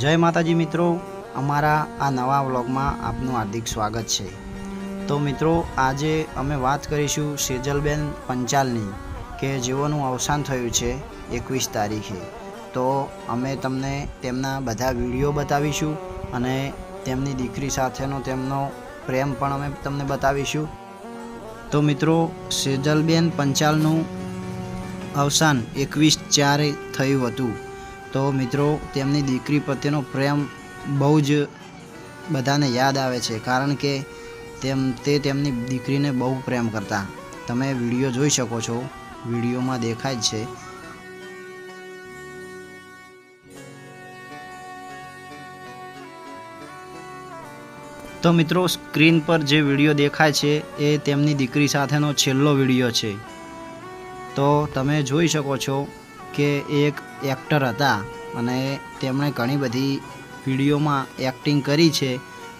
जय माताजी मित्रों, अमारा आ नवा व्लॉगमां आपनुं हार्दिक स्वागत है। तो मित्रों, आजे अमे बात करीशुं सेजलबेन पंचालनी के जेओनुं अवसान थयुं छे 21 तारीखे। तो अमे तमने तेमना बधा विडियो बतावीशुं अने तेमनी दीकरी साथेनो तेमनो प्रेम पण अमे तमने बतावीशुं। तो मित्रों, सेजलबेन पंचालनुं अवसान 21/4 थयुं हतुं। तो मित्रों, तेमनी दीकरी प्रत्येनो प्रेम बहु ज बधाने याद आवे छे, कारण के तेमनी दीकरीने बहु प्रेम करता। तमे विडियो जोई शको छो, विडियोमां देखाय ज छे। तो मित्रों, स्क्रीन पर जे विडियो देखाय छे ए तेमनी दीकरी साथेनो छेल्लो विडियो छे। तो तमे जोई शको छो के एक एक्टर हता अने तेमणे घणी बधी विडियोमां एक्टिंग करी छे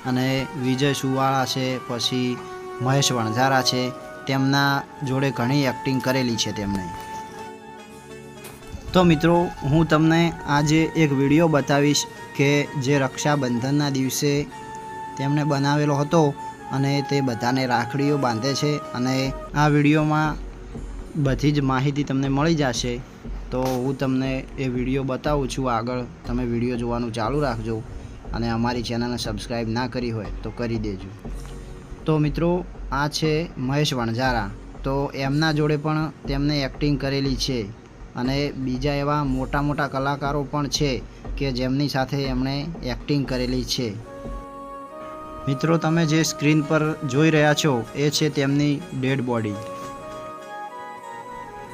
अने विजय सुवाळा छे, पछी महेश वणझारा छे, तेमना जोड़े घणी एक्टिंग करेली छे तेमणे। तो मित्रों, हूँ तमने आज एक विडियो बतावीश के जे रक्षाबंधनना दिवसे तेमणे बनावेलो हतो अने ते बधाने राखड़ीओ बांधे छे अने आ विडियोमां बधी ज माहिती तमने मळी जशे। तो हूँ तमने ए विडियो बतावुं छुं आगळ। तमे विडियो जोवानुं चालू राखजो अने अमारी चेनलने सब्सक्राइब ना करी होय तो करी देजो। तो मित्रों, आ छे महेश वणझारा। तो एमना जोड़े पण तेमने एक्टिंग करेली छे अने बीजा एवा मोटा मोटा कलाकारो पण छे के जेमनी साथे एमणे एक्टिंग करेली छे। मित्रों, तमे जे स्क्रीन पर जोई रह्या छो ए छे तेमनी डेड बॉडी।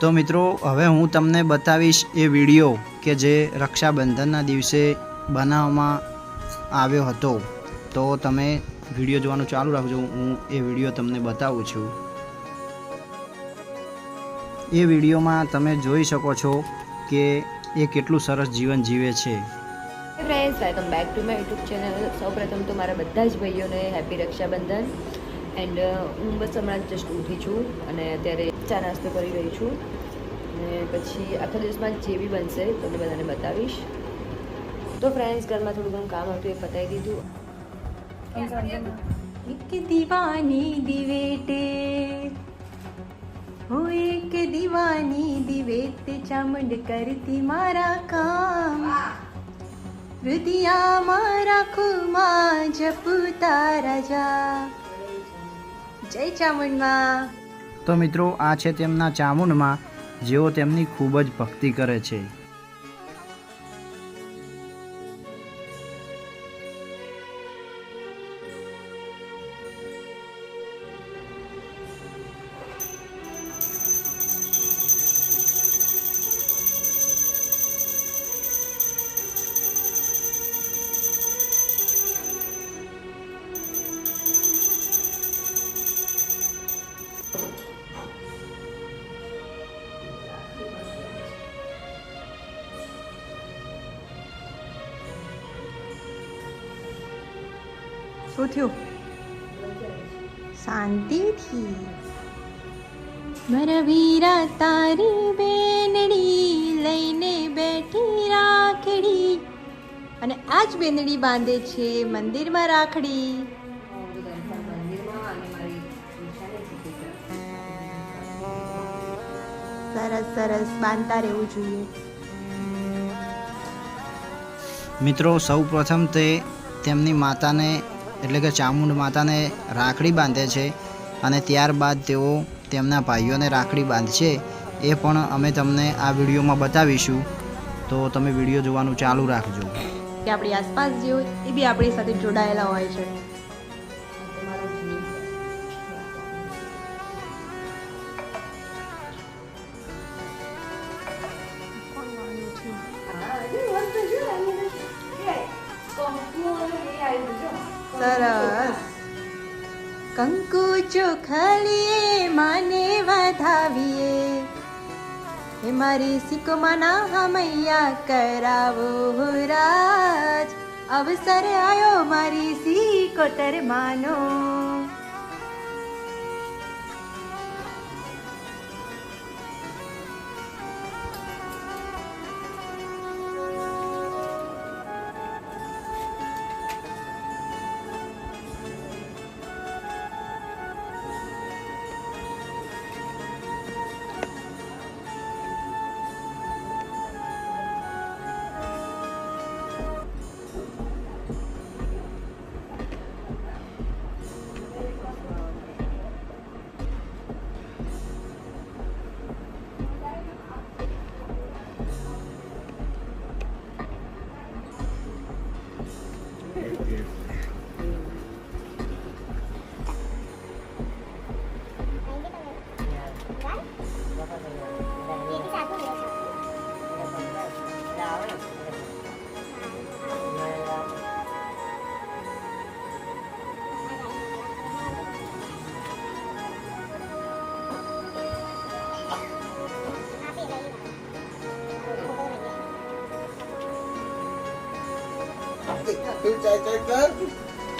तो मित्रों, हवे हूँ तमने बतावीश ए विडियो के जे रक्षाबंधनना दिवसे बनाववामां आव्यो हतो। तो तमे विडियो जोवानुं चालू राखजो, हूँ ए विडियो तमने बतावुं छुं। ए विडियोमां तमे जोई शको छो के ए केटलुं सरस जीवन जीवे छे। Friends, welcome back to my YouTube channel. सौप्रथम तो मारा बधा ज भाईओने हेपी रक्षाबंधन। एंड हूँ बस हमणां जस्ट उठी छूँ अने अत्यारे चा नास्तो करी रही छूँ अने पछी आखा दिवसमां जे बी बनशे तमने बधाने बतावीश। तो फ्रेंड्स, घरमां थोडुं घणुं काम हतुं ए पतावी दीधुं। एक दीवानी दिवेटे हो, एक दीवानी दिवेटे चामुंड करती मारा काम। हृदया मारा खुमा जपू तारा जा। जय चामुंड मां। तो मित्रों, आ छे तेमना चामुंड मां, जेओ तेमनी खूब ज भक्ति करे छे। શું થયું? શાંતિથી. મારા વીરા તારી બેનડી લઈને બેઠી રાખડી અને આજ બેનડી બાંધે છે મંદિરમાં રાખડી. સરસ સરસ, બાંધતા રહેવું જોઈએ. मित्रों, सौ प्रथम ते तेमनी माताने एटले के चामुंड माताने राखड़ी बांधे छे अने त्यारबाद तेओ तेमना भाईओने राखड़ी बांधशे। ए पण अमे तमने आ विडियोमां बतावीशुं। तो तमे विडियो जोवानुं चालू राखजो। કે આપણી આસપાસ જે હોય એ બી આપણી સાથે જોડાયેલા હોય છે. સરસ. કંકુ ચોખલીએ માને વધાવીએ હે મારી સિકોમાના હમૈયા કરાવો રાજ. અવસર આયો મારી સિકોતર માનો.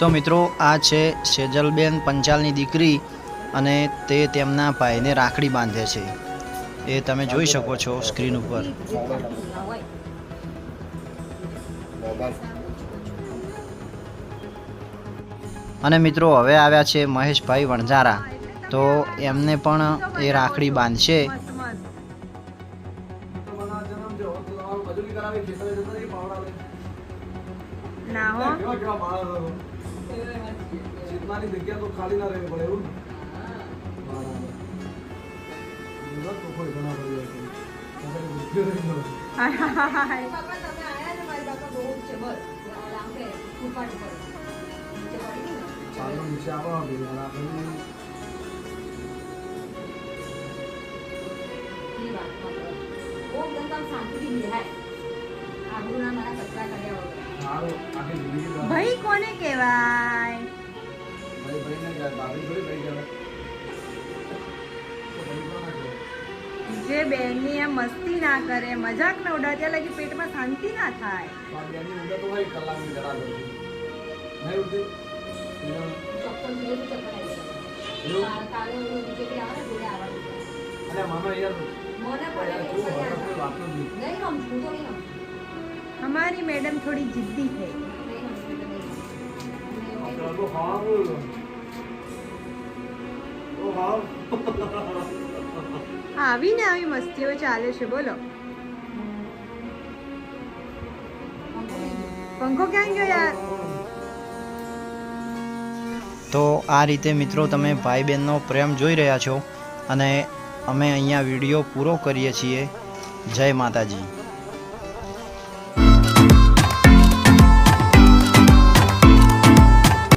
તો મિત્રો આ છે સેજલબેન પંચાલની દીકરી અને તે તેમના ભાઈને રાખડી બાંધે છે. એ તમે જોઈ શકો છો સ્ક્રીન ઉપર. અને મિત્રો હવે આવ્યા છે મહેશભાઈ વણઝારા, તો એમને પણ એ રાખડી બાંધશે. ના હો ભાઈ કોને કહેવાય? જે બેનની એમ મસ્તી ના કરે, મજાક ના ઉડાડે, ત્યાં લગી પેટમાં શાંતિ ના થાય. हमारी मैडम थोड़ी जिद्दी है. આવીને આવી મસ્તીઓ ચાલે છે. બોલો પંખો ક્યાં ગયો યાર? તો આ રીતે મિત્રો તમે ભાઈ બહેનનો પ્રેમ જોઈ રહ્યા છો અને અમે અહીંયા વિડીયો પૂરો કરીએ છીએ. જય માતાજી.